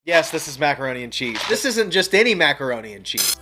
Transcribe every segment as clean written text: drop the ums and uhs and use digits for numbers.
Yes, this is macaroni and cheese. This isn't just any macaroni and cheese.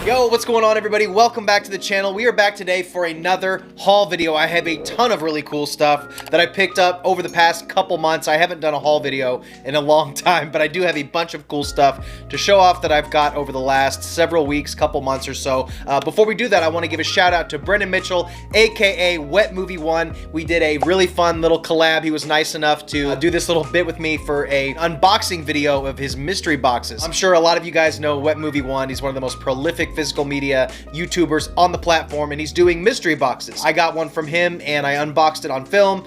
Yo, what's going on, everybody? Welcome back to the channel. We are back today for another haul video. I have a ton of really cool stuff that I picked up over the past couple months. I haven't done a haul video in a long time, but I do have a bunch of cool stuff to show off that I've got over the last several weeks, couple months or so. Before we do that, I want to give a shout out to Brendan Mitchell, aka Wetmovie One. We did a really fun little collab. He was nice enough to do this little bit with me for a unboxing video of his mystery boxes. I'm sure a lot of you guys know Wetmovie One. He's one of the most prolific physical media YouTubers on the platform, and he's doing mystery boxes. I got one from him and I unboxed it on film.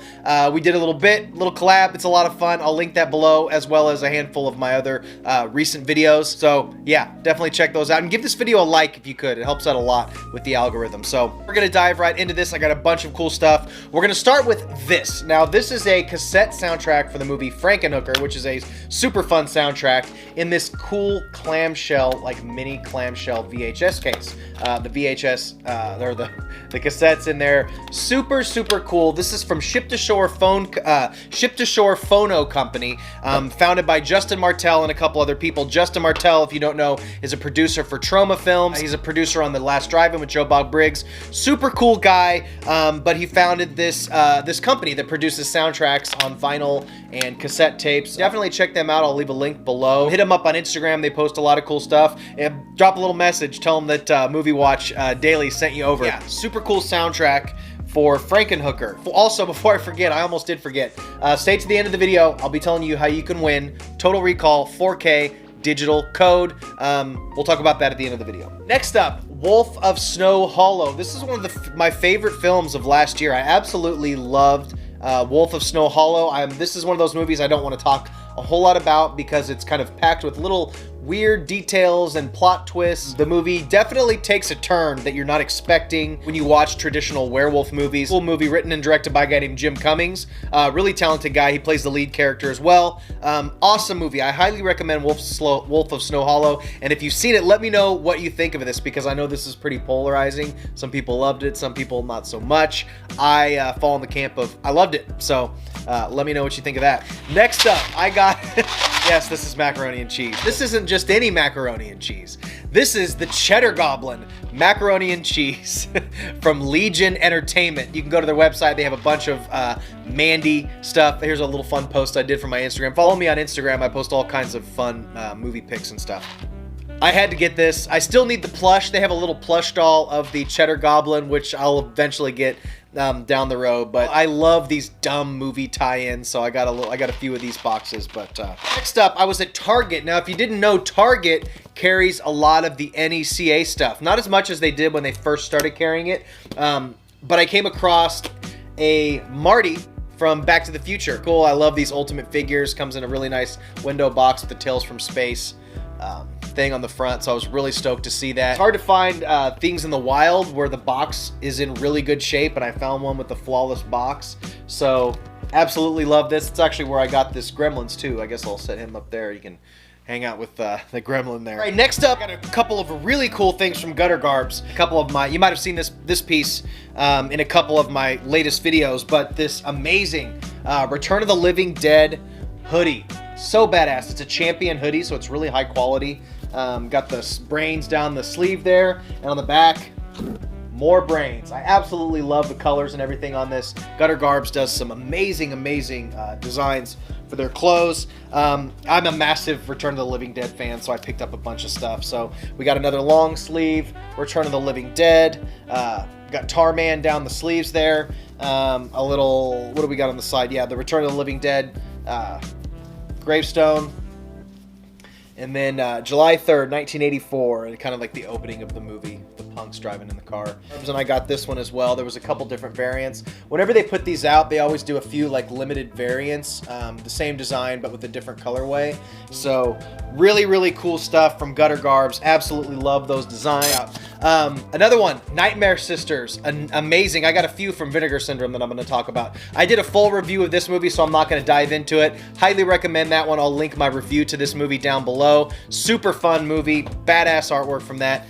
We did a little collab. It's a lot of fun. I'll link that below, as well as a handful of my other recent videos. So yeah, definitely check those out and give this video a like if you could. It helps out a lot with the algorithm. So we're gonna dive right into this. I got a bunch of cool stuff. We're gonna start with this. Now, this is a cassette soundtrack for the movie Frankenhooker, which is a super fun soundtrack in this cool clamshell, like mini clamshell VHS case. The VHS, or the cassettes in there, super cool. This is from Ship to Shore Phono Company, founded by Justin Martell and a couple other people. Justin Martell, if you don't know, is a producer for Troma Films. He's a producer on The Last Drive-In with Joe Bob Briggs. Super cool guy, but he founded this this company that produces soundtracks on vinyl and cassette tapes. Definitely check them out. I'll leave a link below. Hit them up on Instagram. They post a lot of cool stuff. And drop a little message. Tell them that Movie Watch Daily sent you over. Yeah, super cool soundtrack for Frankenhooker. Also, before I forget, I almost did forget. Stay to the end of the video. I'll be telling you how you can win Total Recall 4K digital code. We'll talk about that at the end of the video. Next up, Wolf of Snow Hollow. This is one of my favorite films of last year. I absolutely loved Wolf of Snow Hollow. This is one of those movies I don't want to talk a whole lot about because it's kind of packed with little weird details and plot twists. The movie definitely takes a turn that you're not expecting when you watch traditional werewolf movies. Cool movie written and directed by a guy named Jim Cummings. Really talented guy. He plays the lead character as well. Awesome movie. I highly recommend Wolf of Snow Hollow. And if you've seen it, let me know what you think of this, because I know this is pretty polarizing. Some people loved it, some people not so much. I fall in the camp of I loved it. So let me know what you think of that. Next up, I got yes, this is macaroni and cheese. This isn't just any macaroni and cheese. This is the Cheddar Goblin macaroni and cheese from Legion Entertainment. You can go to their website. They have a bunch of Mandy stuff. Here's a little fun post I did for my Instagram. Follow me on Instagram. I post all kinds of fun movie pics and stuff. I had to get this. I still need the plush. They have a little plush doll of the Cheddar Goblin, which I'll eventually get down the road. But I love these dumb movie tie-ins, so I got a few of these boxes. But next up, I was at Target. Now, if you didn't know, Target carries a lot of the NECA stuff. Not as much as they did when they first started carrying it, but I came across a Marty from Back to the Future. Cool. I love these Ultimate figures. Comes in a really nice window box with the Tales from Space thing on the front, so I was really stoked to see that. It's hard to find things in the wild where the box is in really good shape, and I found one with the flawless box, so absolutely love this. It's actually where I got this Gremlins too. I guess I'll set him up there. You can hang out with the Gremlin there. All right, next up, I got a couple of really cool things from Garbs. A couple of you might have seen this piece in a couple of my latest videos, but this amazing Return of the Living Dead hoodie. So badass. It's a Champion hoodie, so it's really high quality. Got the brains down the sleeve there, and on the back, more brains. I absolutely love the colors and everything on this. Garbs does some amazing designs for their clothes. I'm a massive Return of the Living Dead fan, so I picked up a bunch of stuff. So we got another long sleeve Return of the Living Dead. Got Tarman down the sleeves there. A little, what do we got on the side? Yeah, the Return of the Living Dead gravestone. And then July 3rd, 1984, and kind of like the opening of the movie, the punks driving in the car. And I got this one as well. There was a couple different variants. Whenever they put these out, they always do a few like limited variants, the same design but with a different colorway. So really cool stuff from Garbs. Absolutely love those designs. Another one, Nightmare Sisters, amazing. I got a few from Vinegar Syndrome that I'm going to talk about. I did a full review of this movie, so I'm not going to dive into it. Highly recommend that one. I'll link my review to this movie down below. Super fun movie, badass artwork from that.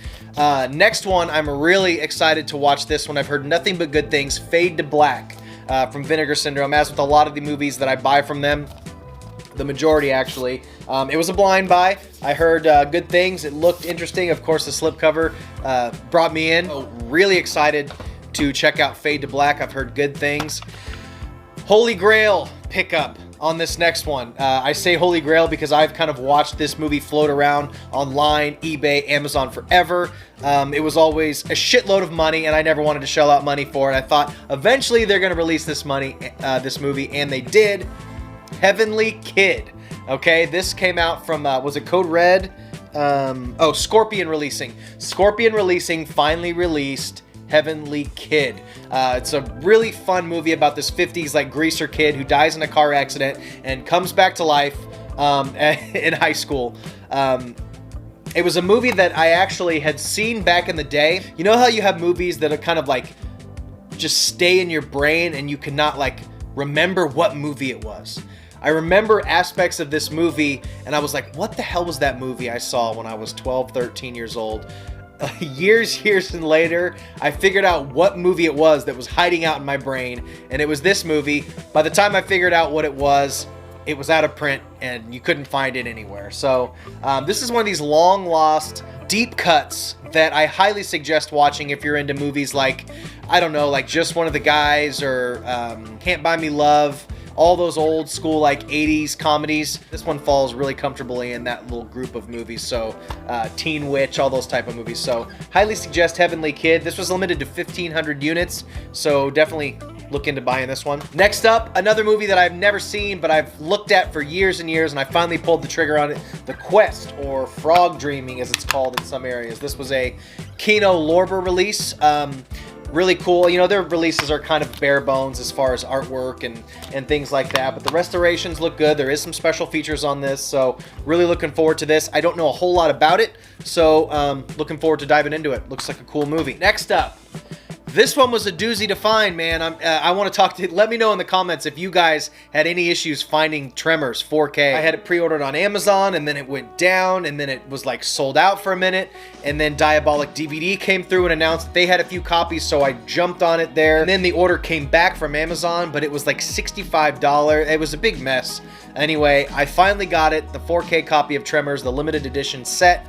Next one, I'm really excited to watch this one. I've heard nothing but good things. Fade to Black from Vinegar Syndrome. As with a lot of the movies that I buy from them, the majority actually, it was a blind buy. I heard good things. It looked interesting. Of course, the slipcover brought me in. So really excited to check out Fade to Black. I've heard good things. Holy Grail pickup on this next one. I say Holy Grail because I've kind of watched this movie float around online, eBay, Amazon forever. It was always a shitload of money, and I never wanted to shell out money for it. I thought eventually they're going to release this movie, and they did. Heavenly Kid. Okay, this came out from, was it Code Red? Scorpion Releasing. Scorpion Releasing finally released Heavenly Kid. It's a really fun movie about this 50s like greaser kid who dies in a car accident and comes back to life in high school. It was a movie that I actually had seen back in the day. You know how you have movies that are kind of like just stay in your brain and you cannot like remember what movie it was? I remember aspects of this movie and I was like, what the hell was that movie I saw when I was 12, 13 years old? Years and later, I figured out what movie it was that was hiding out in my brain, and it was this movie. By the time I figured out what it was out of print and you couldn't find it anywhere. So this is one of these long lost deep cuts that I highly suggest watching if you're into movies like, I don't know, like Just One of the Guys or Can't Buy Me Love, all those old school like 80s comedies. This one falls really comfortably in that little group of movies. So Teen Witch, all those type of movies. So highly suggest Heavenly Kid. This was limited to 1,500 units, so definitely look into buying this one. Next up, another movie that I've never seen, but I've looked at for years and years, and I finally pulled the trigger on it. The Quest, or Frog Dreaming as it's called in some areas. This was a Kino Lorber release. Really cool. You know, their releases are kind of bare bones as far as artwork and things like that, but the restorations look good. There is some special features on this, so really looking forward to this. I don't know a whole lot about it, so looking forward to diving into it. Looks like a cool movie. Next up, this one was a doozy to find, man. I want to talk to you. Let me know in the comments if you guys had any issues finding Tremors 4K. I had it pre-ordered on Amazon, and then it went down, and then it was like sold out for a minute, and then Diabolic DVD came through and announced they had a few copies, so I jumped on it there. And then the order came back from Amazon, but it was like $65. It was a big mess. Anyway, I finally got it, the 4K copy of Tremors, the limited edition set.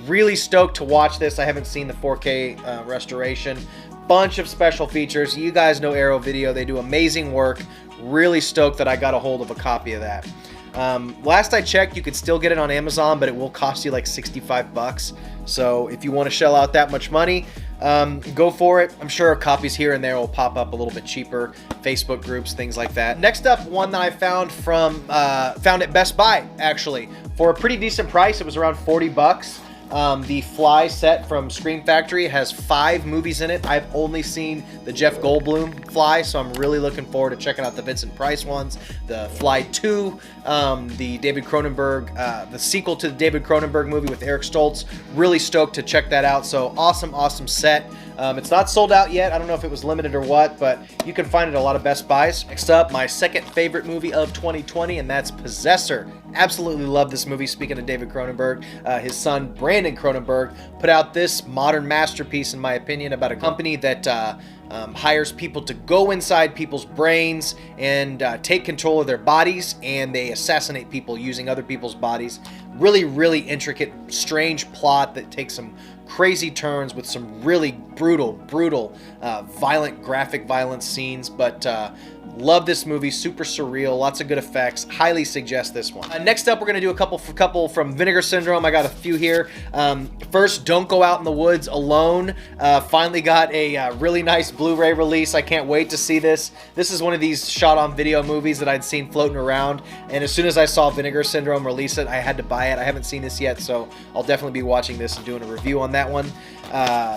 Really stoked to watch this. I haven't seen the 4K restoration. Bunch of special features. You guys know Arrow Video. They do amazing work. Really stoked that I got a hold of a copy of that. Last I checked, you could still get it on Amazon, but it will cost you like 65 bucks. So if you want to shell out that much money, go for it. I'm sure copies here and there will pop up a little bit cheaper. Facebook groups, things like that. Next up, one that I found found at Best Buy, actually, for a pretty decent price. It was around 40 bucks. The Fly set from Scream Factory has 5 movies in it. I've only seen the Jeff Goldblum Fly, so I'm really looking forward to checking out the Vincent Price ones. The Fly 2, the David Cronenberg, the sequel to the David Cronenberg movie with Eric Stoltz. Really stoked to check that out. So awesome set. It's not sold out yet. I don't know if it was limited or what, but you can find it at a lot of Best Buys. Next up, my second favorite movie of 2020, and that's Possessor. Absolutely love this movie. Speaking of David Cronenberg, his son Brandon Cronenberg put out this modern masterpiece, in my opinion, about a company that hires people to go inside people's brains and take control of their bodies, and they assassinate people using other people's bodies. Really intricate, strange plot that takes some crazy turns with some really brutal, violent, graphic violence scenes, but love this movie. Super surreal, lots of good effects. Highly suggest this one. Next up, we're gonna do a couple from Vinegar Syndrome. I got a few here. First, Don't Go Out in the Woods Alone. Finally got a really nice Blu-ray release. I can't wait to see this. This is one of these shot-on-video movies that I'd seen floating around, and as soon as I saw Vinegar Syndrome release it, I had to buy it. I haven't seen this yet, so I'll definitely be watching this and doing a review on that one.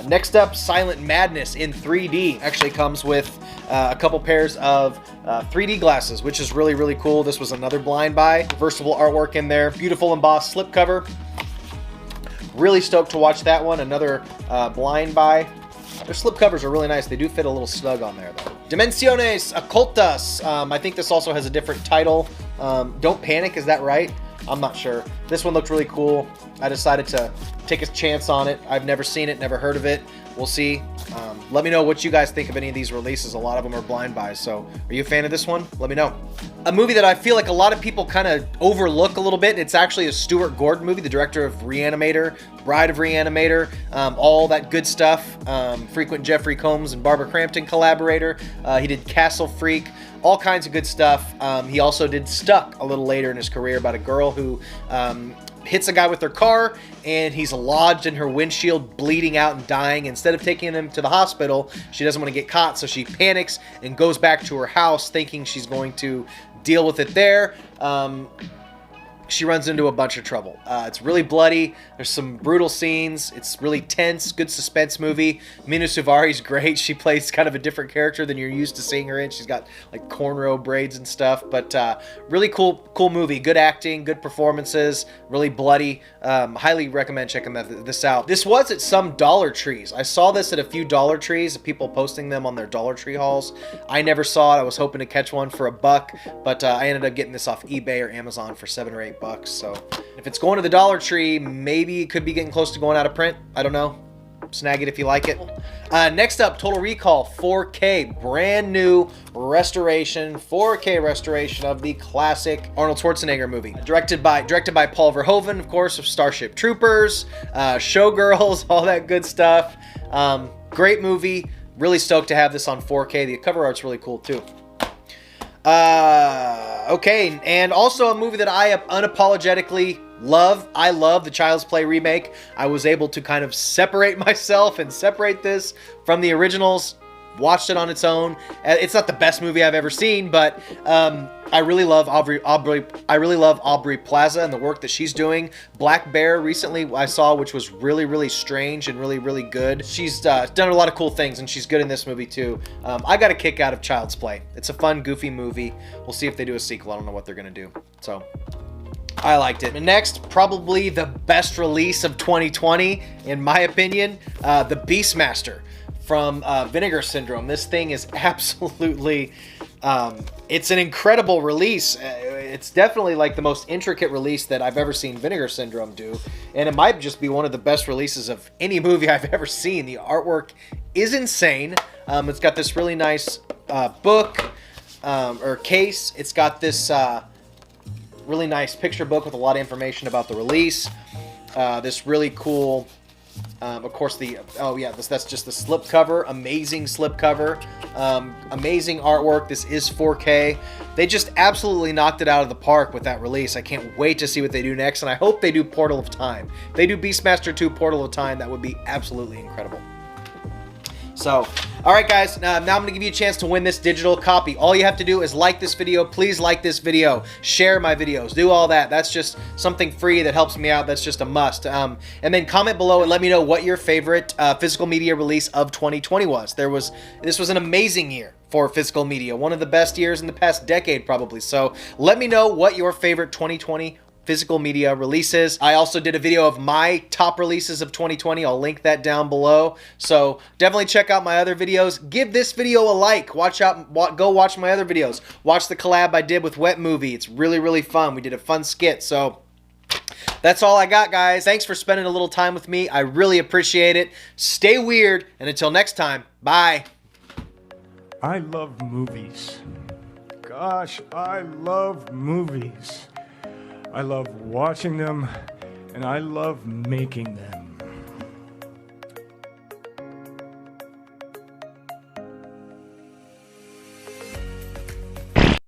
Next up, Silent Madness in 3D. Actually comes with a couple pairs of 3D glasses, which is really cool. This was another blind buy. Reversible artwork in there. Beautiful embossed slipcover. Really stoked to watch that one. Another blind buy. Their slipcovers are really nice. They do fit a little snug on there, though. Dimensiones Ocultas. I think this also has a different title. Don't Panic, is that right? I'm not sure. This one looked really cool. I decided to take a chance on it. I've never seen it, never heard of it. We'll see. Let me know what you guys think of any of these releases. A lot of them are blind buys, so are you a fan of this one? Let me know. A movie that I feel like a lot of people kind of overlook a little bit. It's actually a Stuart Gordon movie, the director of Reanimator, Bride of Reanimator, all that good stuff. Frequent Jeffrey Combs and Barbara Crampton collaborator. He did Castle Freak, all kinds of good stuff. He also did Stuck a little later in his career, about a girl who hits a guy with her car, and he's lodged in her windshield, bleeding out and dying. Instead of taking him to the hospital, she doesn't want to get caught, so she panics and goes back to her house thinking she's going to deal with it there. She runs into a bunch of trouble. It's really bloody. There's some brutal scenes. It's really tense. Good suspense movie. Mina Suvari's great. She plays kind of a different character than you're used to seeing her in. She's got like cornrow braids and stuff. But really cool movie. Good acting. Good performances. Really bloody. Highly recommend checking this out. This was at some Dollar Trees. I saw this at a few Dollar Trees. People posting them on their Dollar Tree hauls. I never saw it. I was hoping to catch one for $1, but I ended up getting this off eBay or Amazon for $7 or $8. So if it's going to the Dollar Tree, maybe it could be getting close to going out of print. I don't know. Snag it if you like it. Next up, Total Recall 4K, brand new restoration, 4K restoration of the classic Arnold Schwarzenegger movie. Directed by Paul Verhoeven, of course, of Starship Troopers, Showgirls, all that good stuff. Great movie. Really stoked to have this on 4K. The cover art's really cool too. Okay, and also a movie that I unapologetically love. I love the Child's Play remake. I was able to kind of separate myself and separate this from the originals. Watched it on its own. It's not the best movie I've ever seen, but I really love Aubrey Plaza and the work that she's doing. Black Bear recently I saw, which was really strange and really good. She's done a lot of cool things, and she's good in this movie too. I got a kick out of Child's Play. It's a fun, goofy movie. We'll see if they do a sequel. I don't know what they're gonna do. So I liked it. And next, probably the best release of 2020, in my opinion, the Beastmaster from Vinegar Syndrome. This thing is absolutely, it's an incredible release. It's definitely like the most intricate release that I've ever seen Vinegar Syndrome do. And it might just be one of the best releases of any movie I've ever seen. The artwork is insane. It's got this really nice book or case. It's got this really nice picture book with a lot of information about the release. This really cool, of course, that's just the slip cover. Amazing slip cover. Amazing artwork. This is 4K. They just absolutely knocked it out of the park with that release. I can't wait to see what they do next, and I hope they do Portal of Time. If they do Beastmaster 2 Portal of Time, that would be absolutely incredible. So, all right, guys, now I'm going to give you a chance to win this digital copy. All you have to do is like this video. Please like this video. Share my videos. Do all that. That's just something free that helps me out. That's just a must. And then comment below and let me know what your favorite physical media release of 2020 was. This was an amazing year for physical media. One of the best years in the past decade, probably. So let me know what your favorite 2020 physical media releases. I also did a video of my top releases of 2020. I'll link that down below. So definitely check out my other videos. Give this video a like. Go watch my other videos. Watch the collab I did with Wetmovie. It's really fun. We did a fun skit. So that's all I got, guys. Thanks for spending a little time with me. I really appreciate it. Stay weird, and until next time, bye. I love movies. Gosh, I love movies. I love watching them, and I love making them.